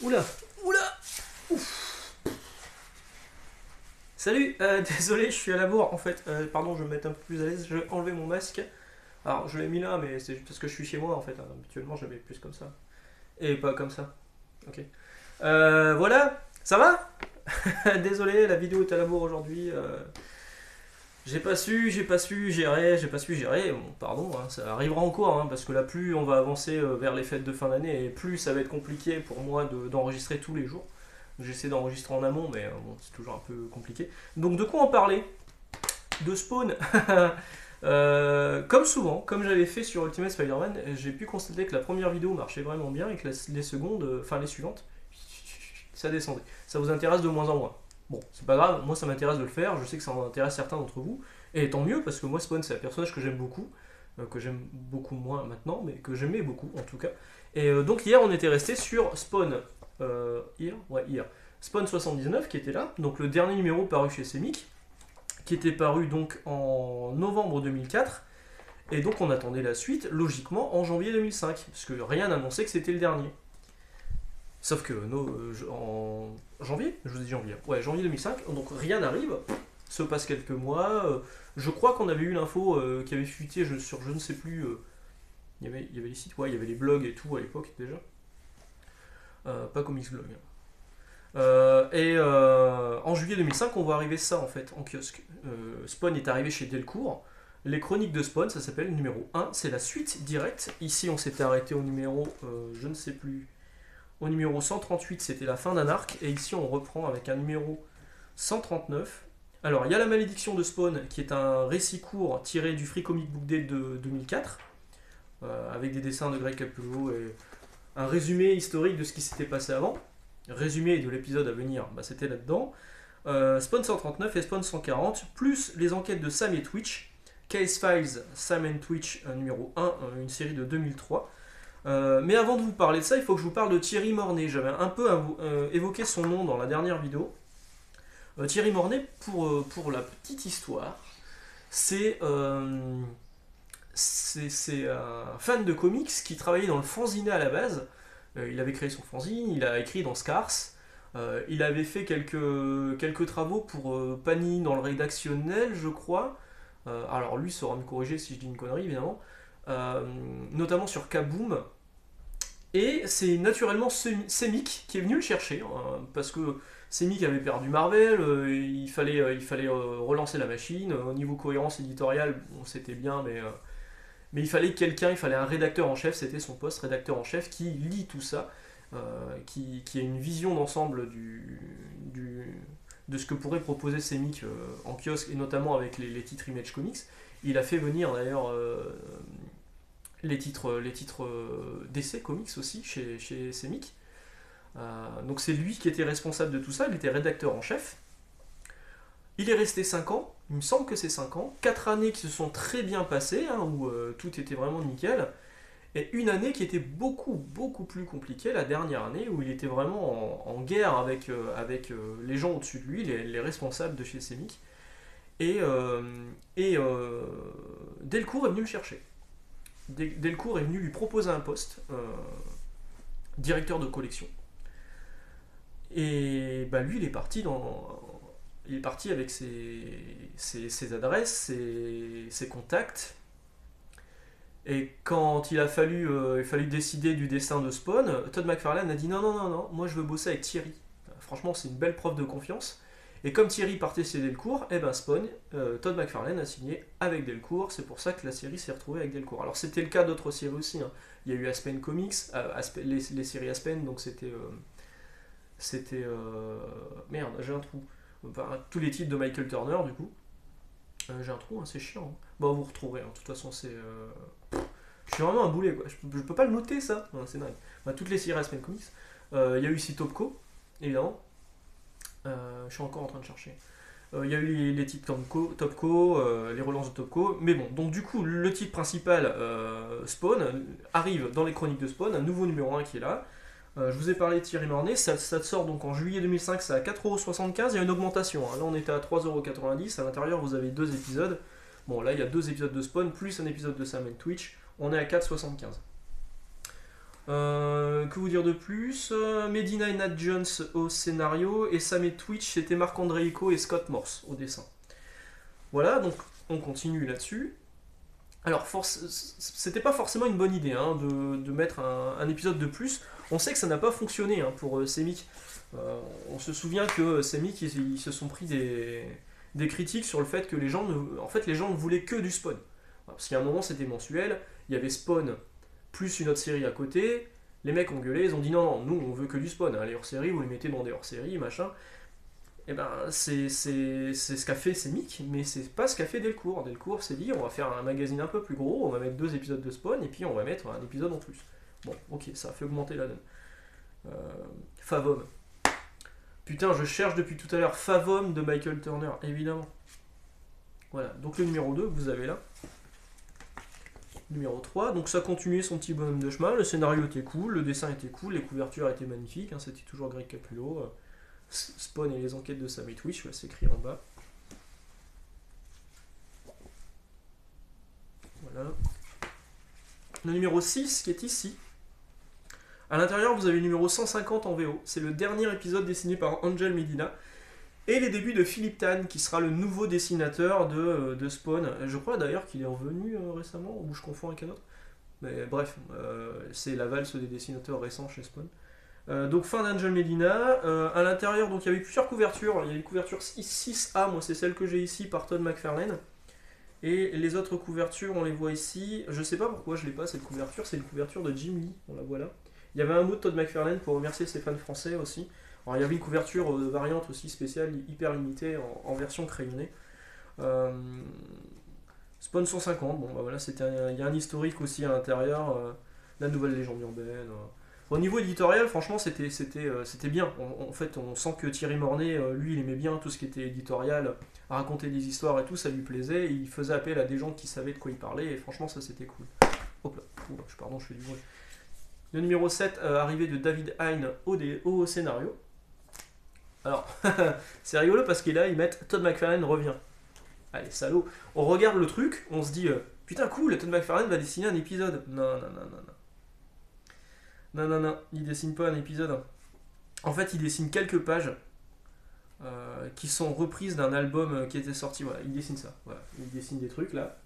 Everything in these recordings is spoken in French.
Oula, oula, ouf. Salut, désolé, je suis à la bourre en fait. Pardon, je vais me mettre un peu plus à l'aise. Je vais enlever mon masque. Alors, je l'ai mis là, mais c'est juste parce que je suis chez moi en fait. Habituellement, je le mets plus comme ça. Et pas comme ça. Ok. Voilà, ça va. Désolé, la vidéo est à la bourre aujourd'hui. J'ai pas su gérer. Bon, pardon, hein, ça arrivera encore, hein, parce que là, plus on va avancer vers les fêtes de fin d'année, et plus ça va être compliqué pour moi d'enregistrer tous les jours. J'essaie d'enregistrer en amont, mais bon, c'est toujours un peu compliqué. Donc, de quoi en parler? De Spawn. Comme souvent, comme j'avais fait sur Ultimate Spider-Man, j'ai pu constater que la première vidéo marchait vraiment bien et que les secondes, enfin les suivantes, ça descendait. Ça vous intéresse de moins en moins. Bon, c'est pas grave, moi ça m'intéresse de le faire, je sais que ça en intéresse certains d'entre vous, et tant mieux parce que moi Spawn c'est un personnage que j'aime beaucoup moins maintenant, mais que j'aimais beaucoup en tout cas. Et donc hier on était resté sur Spawn, hier, Spawn 79 qui était là, donc le dernier numéro paru chez Semic, qui était paru donc en novembre 2004, et donc on attendait la suite logiquement en janvier 2005, parce que rien n'annonçait que c'était le dernier. Sauf que en janvier, je vous dis janvier, ouais, janvier 2005, donc rien n'arrive, se passe quelques mois, je crois qu'on avait eu l'info qui avait fuité sur je ne sais plus, il y avait les sites, ouais, il y avait les blogs et tout à l'époque déjà, pas Comics Blog. En juillet 2005, on voit arriver ça en fait en kiosque. Spawn est arrivé chez Delcourt. Les chroniques de Spawn, ça s'appelle numéro 1, c'est la suite directe. Ici, on s'était arrêté au numéro, je ne sais plus, au numéro 138, c'était la fin d'un arc. Et ici, on reprend avec un numéro 139. Alors, il y a La Malédiction de Spawn, qui est un récit court tiré du Free Comic Book Day de 2004, avec des dessins de Greg Capullo et un résumé historique de ce qui s'était passé avant. Résumé de l'épisode à venir, bah, c'était là-dedans. Spawn 139 et Spawn 140, plus les enquêtes de Sam et Twitch, Case Files, Sam and Twitch numéro 1, une série de 2003. Mais avant de vous parler de ça, il faut que je vous parle de Thierry Mornay. J'avais un peu évoqué son nom dans la dernière vidéo. Thierry Mornay, pour la petite histoire, c'est un fan de comics qui travaillait dans le fanzine à la base. Il avait créé son fanzine, il a écrit dans Scars, il avait fait quelques travaux pour Panini dans le rédactionnel, je crois. Alors lui saura me corriger si je dis une connerie, évidemment. Notamment sur Kaboom. Et c'est naturellement Semic qui est venu le chercher, hein, parce que Semic avait perdu Marvel, il fallait relancer la machine. Au niveau cohérence éditoriale, bon, c'était bien, mais il fallait quelqu'un, il fallait un rédacteur en chef, c'était son poste, rédacteur en chef, qui lit tout ça, qui a une vision d'ensemble de ce que pourrait proposer Semic en kiosque, et notamment avec les titres Image Comics. Il a fait venir d'ailleurs les titres d'essai comics aussi chez Semic. Donc c'est lui qui était responsable de tout ça, il était rédacteur en chef. Il est resté 5 ans, il me semble que c'est 5 ans, 4 années qui se sont très bien passées, hein, où tout était vraiment nickel, et une année qui était beaucoup plus compliquée, la dernière année, où il était vraiment en guerre avec les gens au-dessus de lui, les responsables de chez Semic, et Delcourt est venu le chercher. Delcourt est venu lui proposer un poste, directeur de collection, et bah, lui il est parti avec ses adresses, ses contacts. Et quand il fallu décider du destin de Spawn, Todd McFarlane a dit non, moi je veux bosser avec Thierry. Franchement, c'est une belle preuve de confiance. Et comme Thierry partait chez Delcourt, et ben Spawn, Todd McFarlane a signé avec Delcourt. C'est pour ça que la série s'est retrouvée avec Delcourt. Alors c'était le cas d'autres séries aussi, hein. Il y a eu Aspen Comics, les séries Aspen, donc merde, j'ai un trou. Enfin, tous les titres de Michael Turner, du coup. J'ai un trou, hein, c'est chiant, hein. Bon, vous retrouverez, hein. De toute façon, je suis vraiment un boulet, quoi. Je peux pas le noter, ça. Non, c'est dingue. Bah, toutes les séries Aspen Comics. Il y a eu ici Topco, évidemment. Je suis encore en train de chercher. Il y a eu les titres Topco, les relances de Topco. Mais bon, donc du coup, le titre principal, Spawn, arrive dans les chroniques de Spawn, un nouveau numéro 1 qui est là. Je vous ai parlé de Thierry Mornay, ça sort donc en juillet 2005, c'est à 4,75€, il y a une augmentation, hein. Là on était à 3,90€, à l'intérieur vous avez 2 épisodes. Bon là il y a 2 épisodes de Spawn, plus un épisode de Sam and Twitch, on est à 4,75€. Que vous dire de plus? Medina et Nat Jones au scénario, et Sam et Twitch, c'était Marc Andreiko et Scott Morse au dessin. Voilà, donc on continue là-dessus. Alors, c'était pas forcément une bonne idée hein, de mettre un épisode de plus. On sait que ça n'a pas fonctionné hein, pour Semic. On se souvient que Semic, ils se sont pris des critiques sur le fait que les gens ne voulaient que du Spawn. Parce qu'à un moment, c'était mensuel, il y avait Spawn plus une autre série à côté. Les mecs ont gueulé, ils ont dit non, nous on veut que du Spawn. Hein, les hors-séries, vous les mettez dans des hors-séries, machin. Et ben, c'est ce qu'a fait Semic, mais c'est pas ce qu'a fait Delcourt. Delcourt s'est dit, on va faire un magazine un peu plus gros, on va mettre 2 épisodes de Spawn, et puis on va mettre un épisode en plus. Bon, ok, ça a fait augmenter la donne. Favom. Putain, je cherche depuis tout à l'heure Favom de Michael Turner, évidemment. Voilà, donc le numéro 2, vous avez là. Numéro 3, donc ça continuait son petit bonhomme de chemin, le scénario était cool, le dessin était cool, les couvertures étaient magnifiques, hein, c'était toujours Greg Capullo. Spawn et les enquêtes de Sam et Twitch, c'est écrit en bas. Voilà. Le numéro 6 qui est ici. À l'intérieur, vous avez le numéro 150 en VO. C'est le dernier épisode dessiné par Angel Medina. Et les débuts de Philippe Tan, qui sera le nouveau dessinateur de Spawn. Je crois d'ailleurs qu'il est revenu récemment, ou je confonds avec un autre. Mais bref, c'est la valse des dessinateurs récents chez Spawn. Donc fin d'Angel Medina. À l'intérieur, donc il y avait plusieurs couvertures. Il y a une couverture 6A, moi c'est celle que j'ai ici par Todd McFarlane. Et les autres couvertures, on les voit ici. Je sais pas pourquoi je l'ai pas cette couverture, c'est une couverture de Jim Lee, on la voit là. Il y avait un mot de Todd McFarlane pour remercier ses fans français aussi. Alors il y avait une couverture variante aussi spéciale, hyper limitée, en version crayonnée. Spawn 150, bon bah voilà, il y a un historique aussi à l'intérieur, la nouvelle légende urbaine. Au niveau éditorial, franchement, c'était bien. En fait, on sent que Thierry Mornay, lui, il aimait bien tout ce qui était éditorial, raconter des histoires et tout, ça lui plaisait. Il faisait appel à des gens qui savaient de quoi il parlait, et franchement, ça c'était cool. Hop là, pardon, je fais du bruit. Le numéro 7, arrivé de David Hein au scénario. Alors, c'est rigolo parce qu'il là, ils mettent Todd McFarlane revient. Allez, salaud. On regarde le truc, on se dit, putain, cool, Todd McFarlane va dessiner un épisode. Non. Non, il dessine pas un épisode. En fait, il dessine quelques pages qui sont reprises d'un album qui était sorti. Voilà, il dessine ça. Voilà, il dessine des trucs là.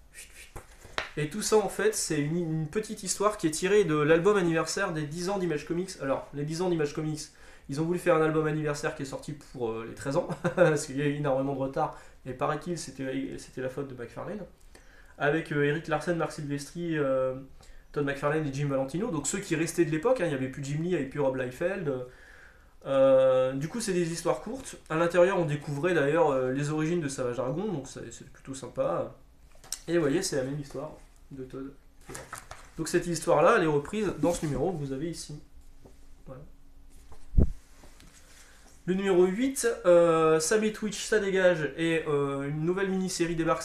Et tout ça, en fait, c'est une petite histoire qui est tirée de l'album anniversaire des 10 ans d'Image Comics. Alors, les 10 ans d'Image Comics, ils ont voulu faire un album anniversaire qui est sorti pour les 13 ans, parce qu'il y a eu énormément de retard, et paraît-il, c'était la faute de McFarlane. Avec Eric Larsen, Marc Silvestri, Todd McFarlane et Jim Valentino, donc ceux qui restaient de l'époque, hein, il n'y avait plus Jim Lee, il n'y avait plus Rob Liefeld. Du coup, c'est des histoires courtes. À l'intérieur, on découvrait d'ailleurs les origines de Savage Dragon, donc c'est plutôt sympa. Et vous voyez, c'est la même histoire de Todd. Donc cette histoire-là, elle est reprise dans ce numéro que vous avez ici. Voilà. Le numéro 8, Sam et Twitch, ça dégage, et une nouvelle mini-série débarque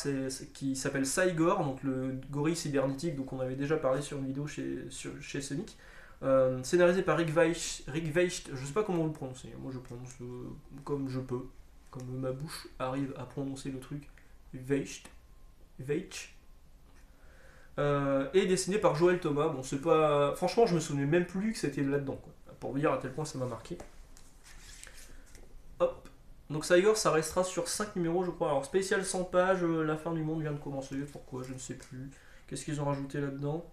qui s'appelle Cygor, donc le gorille cybernétique, donc on avait déjà parlé sur une vidéo chez Sonic. Scénarisé par Rick Veitch, je sais pas comment vous le prononcez, moi je prononce comme je peux, comme ma bouche arrive à prononcer le truc. Veitch. Et dessiné par Joël Thomas. Bon, c'est pas. Franchement, je me souvenais même plus que c'était là-dedans, quoi. Pour vous dire à tel point ça m'a marqué. Hop. Donc Cygor, ça restera sur 5 numéros, je crois. Alors, spécial 100 pages, la fin du monde vient de commencer. Pourquoi? Je ne sais plus. Qu'est-ce qu'ils ont rajouté là-dedans?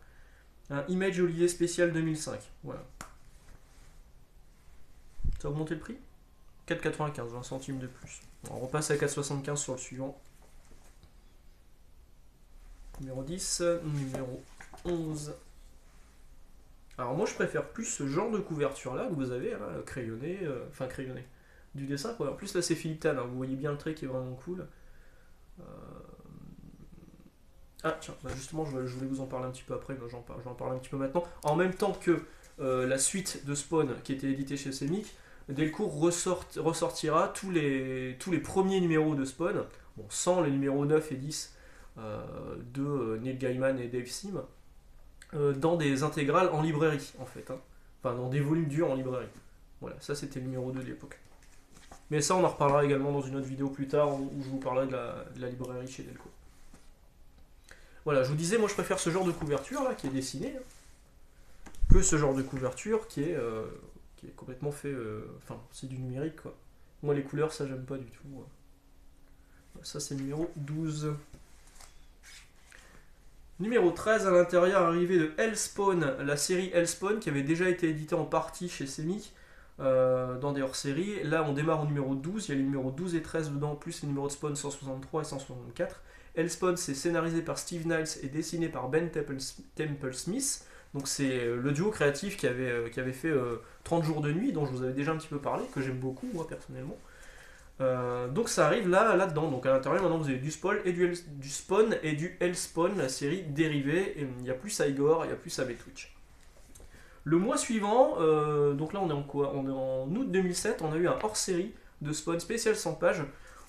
Un Image Holiday spécial 2005. Voilà. Ça a augmenté le prix? 4,95, 20 centimes de plus. Bon, on repasse à 4,75 sur le suivant. Numéro 10, numéro 11. Alors moi je préfère plus ce genre de couverture là que vous avez, hein, crayonné, crayonné, du dessin quoi. En plus là c'est Philippe Tan, hein, vous voyez bien le trait qui est vraiment cool. Ah tiens, bah justement je voulais vous en parler un petit peu après, j'en parle un petit peu maintenant. En même temps que la suite de Spawn qui était éditée chez Semic, Delcourt ressortira tous les premiers numéros de Spawn, bon, sans les numéros 9 et 10 de Neil Gaiman et Dave Sim, dans des intégrales en librairie en fait, hein. Enfin dans des volumes durs en librairie. Voilà, ça c'était le numéro 2 de l'époque. Mais ça on en reparlera également dans une autre vidéo plus tard où je vous parlerai de la librairie chez Delcourt. Voilà, je vous disais, moi je préfère ce genre de couverture là qui est dessinée. que ce genre de couverture qui est complètement fait. Enfin, c'est du numérique quoi. Moi, les couleurs, ça, j'aime pas du tout. Ça, c'est numéro 12. Numéro 13, à l'intérieur, arrivée de Hellspawn, la série Hellspawn qui avait déjà été éditée en partie chez Semic dans des hors-séries. Là, on démarre au numéro 12, il y a les numéros 12 et 13 dedans, plus les numéros de Spawn 163 et 164. Hellspawn, c'est scénarisé par Steve Niles et dessiné par Ben Temple Smith. Donc c'est le duo créatif qui avait fait 30 jours de nuit, dont je vous avais déjà un petit peu parlé, que j'aime beaucoup moi personnellement. Donc ça arrive là-dedans. Donc à l'intérieur maintenant vous avez du Spawn et du Spawn et du Hellspawn, la série dérivée. Et il n'y a plus Igor, il n'y a plus Twitch. Le mois suivant, donc là on est en quoi? On est en août 2007, on a eu un hors-série de Spawn spécial 100 pages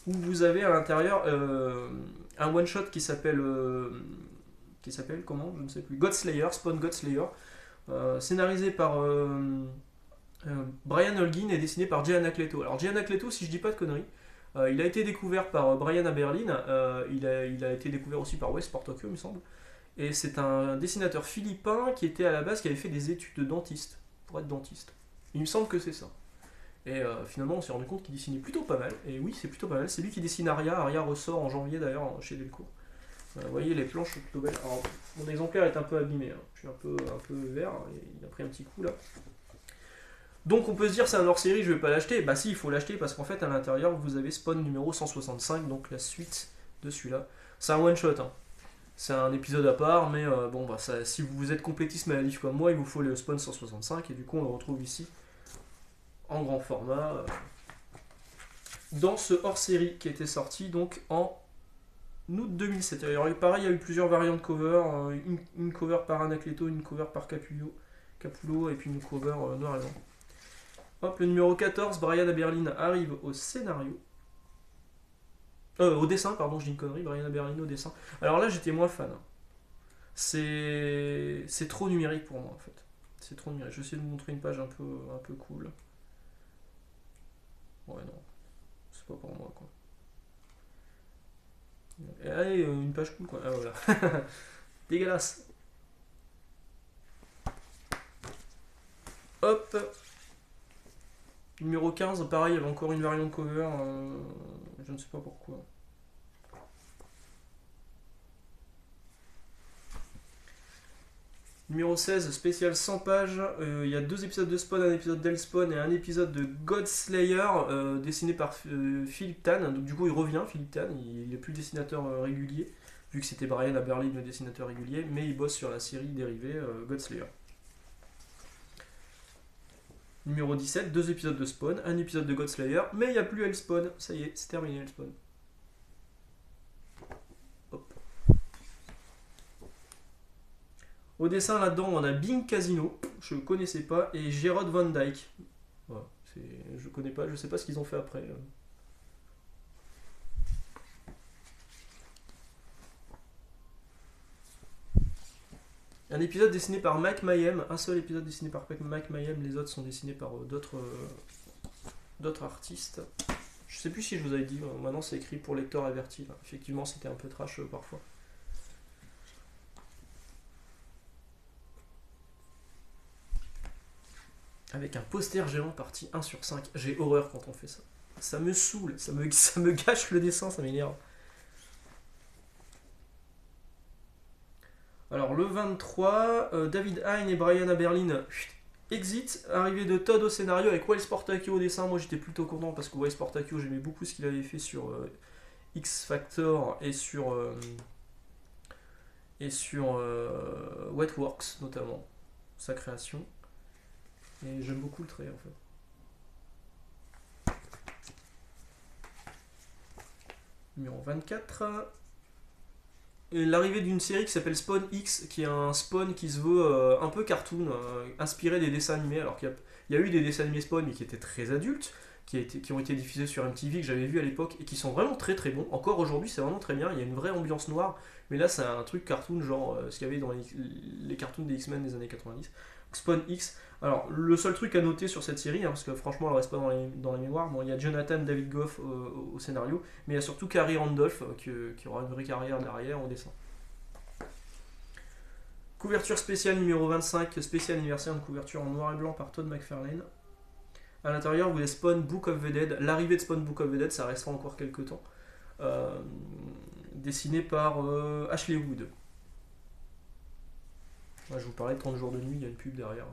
où vous avez à l'intérieur un one-shot qui s'appelle comment? Je ne sais plus. Godslayer, Spawn Godslayer, scénarisé par Brian Holguin et dessiné par Jay Anacleto. Alors Jay Anacleto, si je dis pas de conneries, il a été découvert par Brian Aberlin, il a été découvert aussi par Wes Portocchio, il me semble. Et c'est un dessinateur philippin qui était à la base, qui avait fait des études de dentiste, pour être dentiste. Il me semble que c'est ça. Et finalement, on s'est rendu compte qu'il dessinait plutôt pas mal. Et oui, c'est plutôt pas mal. C'est lui qui dessine Aria. Aria ressort en janvier d'ailleurs chez Delcourt. Vous voyez, les planches sont plutôt belles. Alors, mon exemplaire est un peu abîmé. Hein. Je suis un peu vert. Il a pris un petit coup là. Donc on peut se dire c'est un hors-série, je vais pas l'acheter. Bah si, il faut l'acheter parce qu'en fait à l'intérieur vous avez Spawn numéro 165, donc la suite de celui-là. C'est un one-shot. Hein. C'est un épisode à part, mais bon, bah, ça, si vous êtes complétiste maladif comme moi, il vous faut le Spawn 165, et du coup on le retrouve ici, en grand format, dans ce hors-série qui était sorti donc en août 2007. Alors, pareil, il y a eu plusieurs variantes de cover, une cover par Anacleto, une cover par Capullo, et puis une cover noir et blanc. Hop, le numéro 14, Brian Aberlin arrive au scénario. Au dessin, pardon, je dis une connerie, Brian Aberlin au dessin. Alors là, j'étais moins fan. C'est trop numérique pour moi, en fait. C'est trop numérique. Je vais essayer de vous montrer une page un peu cool. Ouais, non. C'est pas pour moi, quoi. Et allez, une page cool, quoi. Ah, voilà. Dégueulasse. Hop. Numéro 15, pareil, il y avait encore une variante cover. Je ne sais pas pourquoi. Numéro 16, spécial 100 pages. Il y a 2 épisodes de Spawn, un épisode d'Hellspawn et un épisode de Godslayer, dessiné par Philippe Tan. Donc du coup il revient, Philippe Tan, il n'est plus dessinateur régulier, vu que c'était Brian Aberlin le dessinateur régulier, mais il bosse sur la série dérivée Godslayer. Numéro 17, 2 épisodes de Spawn, un épisode de Godslayer, mais il n'y a plus Hellspawn. Ça y est, c'est terminé Hellspawn. Hop. Au dessin là-dedans, on a Bing Casino, je ne connaissais pas, et Gerard Van Dyke. Voilà, je connais pas, je sais pas ce qu'ils ont fait après. Un épisode dessiné par Mike Mayhem, un seul épisode dessiné par Mike Mayhem, les autres sont dessinés par d'autres artistes. Je sais plus si je vous avais dit, maintenant c'est écrit pour lecteur averti. Là. Effectivement, c'était un peu trash parfois. Avec un poster géant parti 1 sur 5. J'ai horreur quand on fait ça. Ça me saoule, ça me gâche le dessin, ça m'énerve. Alors le 23, David Hein et Brian Aberlin exit, arrivée de Todd au scénario avec Wes Portacchio au dessin. Moi j'étais plutôt content parce que Wes Portacchio, j'aimais beaucoup ce qu'il avait fait sur X Factor et sur Wetworks notamment, sa création. Et j'aime beaucoup le trait en fait. Numéro 24. L'arrivée d'une série qui s'appelle Spawn X, qui est un Spawn qui se veut un peu cartoon, inspiré des dessins animés. Alors qu'il y a eu des dessins animés Spawn, mais qui étaient très adultes, qui ont été diffusés sur MTV, que j'avais vu à l'époque, et qui sont vraiment très très bons. Encore aujourd'hui, c'est vraiment très bien. Il y a une vraie ambiance noire, mais là, c'est un truc cartoon, genre ce qu'il y avait dans les cartoons des X-Men des années 90. Spawn X. Alors, le seul truc à noter sur cette série, parce que franchement, elle reste pas dans les mémoires, bon, il y a Jonathan David Goff au scénario, mais il y a surtout Carrie Randolph qui aura une vraie carrière derrière au dessin. Couverture spéciale numéro 25, spécial anniversaire, une couverture en noir et blanc par Todd McFarlane. À l'intérieur, vous avez Spawn Book of the Dead. L'arrivée de Spawn Book of the Dead, ça restera encore quelques temps. Dessiné par Ashley Wood. Ouais, je vous parlais de 30 jours de nuit, il y a une pub derrière.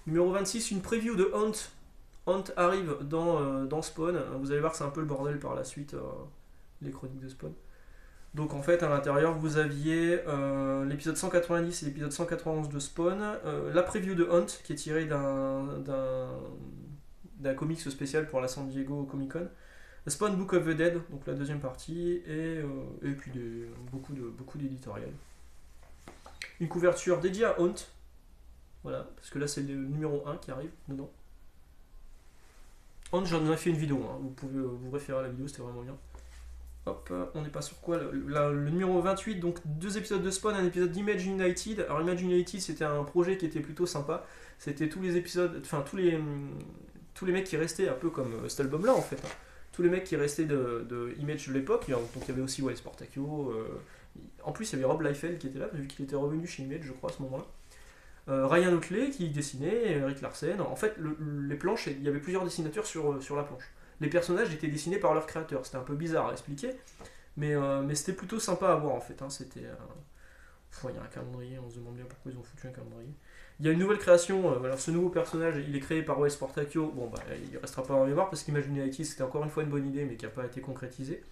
Numéro 26, une preview de Hunt. Hunt arrive dans Spawn. Vous allez voir que c'est un peu le bordel par la suite, les chroniques de Spawn. Donc en fait, à l'intérieur, vous aviez l'épisode 190 et l'épisode 191 de Spawn, la preview de Hunt, qui est tirée d'un comics spécial pour la San Diego Comic Con, Spawn Book of the Dead, donc la deuxième partie, et puis beaucoup d'éditorial. Une couverture dédiée à Hunt, voilà, parce que là c'est le numéro 1 qui arrive dedans. Hunt, j'en ai fait une vidéo, hein, vous pouvez vous référer à la vidéo, c'était vraiment bien. Hop, on n'est pas sur quoi, le numéro 28, donc 2 épisodes de Spawn, un épisode d'Image United. Alors Image United, c'était un projet qui était plutôt sympa, c'était tous les épisodes, enfin tous les mecs qui restaient, un peu comme cet album là en fait, hein. Tous les mecs qui restaient de Image de l'époque, donc il y avait aussi Wally Sportacchio, en plus il y avait Rob Liefeld qui était là, vu qu'il était revenu chez Image je crois à ce moment-là. Ryan Oatley qui dessinait, Eric Larsen. En fait, les planches, il y avait plusieurs dessinateurs sur la planche. Les personnages étaient dessinés par leur créateur. C'était un peu bizarre à expliquer, mais c'était plutôt sympa à voir en fait. Hein. C'était, il y a un calendrier, on se demande bien pourquoi ils ont foutu un calendrier. Il y a une nouvelle création. Alors ce nouveau personnage, il est créé par Wes Sportacchio. Bon, bah, il restera pas en mémoire parce qu'Image United c'était encore une fois une bonne idée, mais qui n'a pas été concrétisée.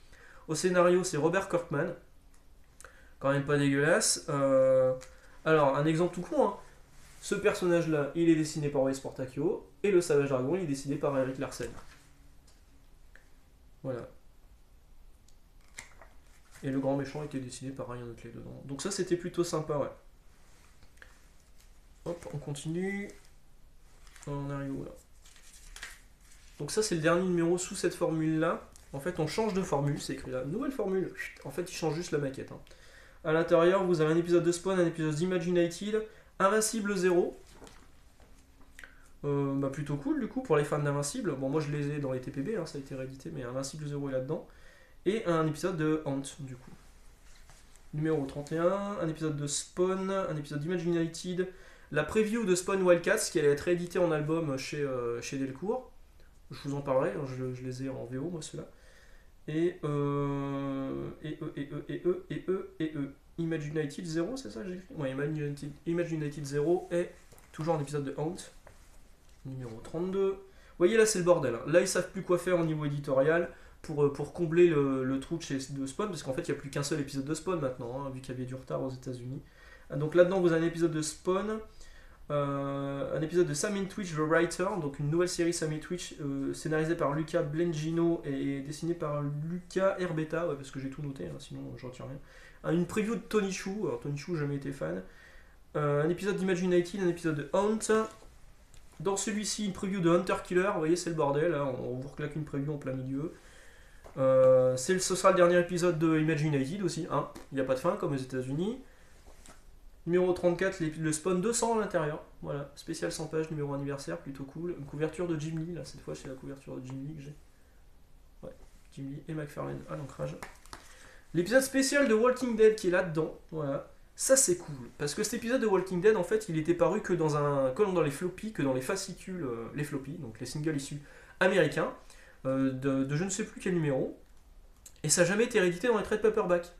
Au scénario, c'est Robert Kirkman. Quand même pas dégueulasse. Alors, un exemple tout con, hein. Ce personnage-là, il est dessiné par Wes Sportacchio, et le Savage Dragon, il est dessiné par Eric Larsen. Voilà. Et le grand méchant était dessiné par Ryan Oatley dedans. Donc ça, c'était plutôt sympa, ouais. Hop, on continue. On arrive où, là? Donc ça, c'est le dernier numéro sous cette formule-là. En fait, on change de formule, c'est écrit là. Nouvelle formule. En fait, il change juste la maquette, hein. À l'intérieur, vous avez un épisode de Spawn, un épisode d'Image United, Invincible 0. Bah plutôt cool du coup pour les fans d'Invincible. Bon, moi je les ai dans les TPB, hein, ça a été réédité, mais Invincible 0 est là-dedans. Et un épisode de Hunt du coup. Numéro 31, un épisode de Spawn, un épisode d'Image United, la preview de Spawn Wildcats qui allait être réédité en album chez Delcourt. Je vous en parlerai, hein, je les ai en VO moi ceux-là. Et Image United 0, c'est ça que j'ai écrit? Ouais, Image United 0 est toujours un épisode de Hunt. Numéro 32. Vous voyez là c'est le bordel, hein. Là ils savent plus quoi faire au niveau éditorial pour combler le trou de Spawn, parce qu'en fait il n'y a plus qu'un seul épisode de Spawn maintenant, hein, vu qu'il y avait du retard aux États-Unis. Donc là-dedans vous avez un épisode de Spawn, un épisode de Sam Twitch The Writer, donc une nouvelle série Sam Twitch scénarisée par Luca Blengino et dessinée par Luca Herbetta, ouais, parce que j'ai tout noté, hein, sinon je retiens rien. Une preview de Tony Chou, alors Tony Chou j'ai jamais été fan. Un épisode d'Image United, un épisode de Hunt. Dans celui-ci, une preview de Hunter Killer, vous voyez c'est le bordel, hein, on vous reclaque une preview en plein milieu. Ce sera le dernier épisode de Image United aussi, hein. Il n'y a pas de fin comme aux États-Unis. Numéro 34, le Spawn 200 à l'intérieur, voilà, spécial 100 pages, numéro anniversaire, plutôt cool. Une couverture de Jim Lee, là cette fois c'est la couverture de Jim Lee que j'ai. Ouais, Jim Lee et McFarlane à l'ancrage. L'épisode spécial de Walking Dead qui est là-dedans, voilà. Ça c'est cool, parce que cet épisode de Walking Dead en fait il était paru que dans les floppies, que dans les fascicules, les floppies, donc les singles issus américains, de je ne sais plus quel numéro, et ça n'a jamais été réédité dans les trade paperback.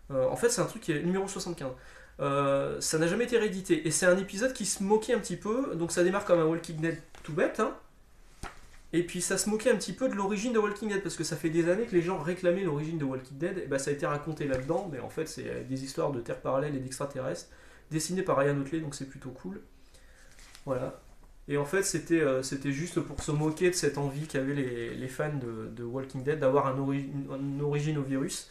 En fait c'est un truc qui est numéro 75. Ça n'a jamais été réédité, et c'est un épisode qui se moquait un petit peu, donc ça démarre comme un Walking Dead tout bête, hein. Et puis ça se moquait un petit peu de l'origine de Walking Dead, parce que ça fait des années que les gens réclamaient l'origine de Walking Dead, et bah ça a été raconté là-dedans, mais en fait c'est des histoires de terres parallèles et d'extraterrestres, dessinées par Ryan Oatley, donc c'est plutôt cool. Voilà. Et en fait c'était juste pour se moquer de cette envie qu'avaient les fans de Walking Dead d'avoir une origine au virus.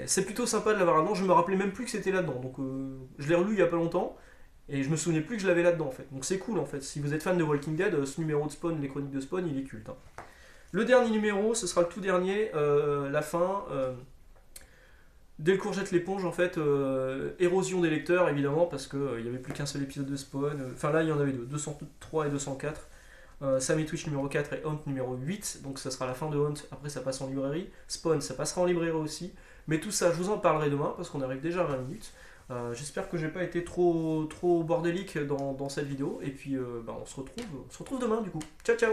C'est plutôt sympa de l'avoir là-dedans, je me rappelais même plus que c'était là-dedans, donc je l'ai relu il y a pas longtemps, et je me souvenais plus que je l'avais là-dedans en fait. Donc c'est cool en fait. Si vous êtes fan de Walking Dead, ce numéro de Spawn, les chroniques de Spawn, il est culte, hein. Le dernier numéro, ce sera le tout dernier, la fin. Delcourt jette l'éponge en fait. Érosion des lecteurs évidemment, parce qu'il n'y avait plus qu'un seul épisode de Spawn. Enfin là il y en avait deux, 203 et 204. Sam Twitch numéro 4 et Hunt numéro 8. Donc ça sera la fin de Hunt, après ça passe en librairie. Spawn ça passera en librairie aussi. Mais tout ça, je vous en parlerai demain parce qu'on arrive déjà à 20 minutes. J'espère que j'ai pas été trop bordélique dans cette vidéo. Et puis on se retrouve demain du coup. Ciao ciao.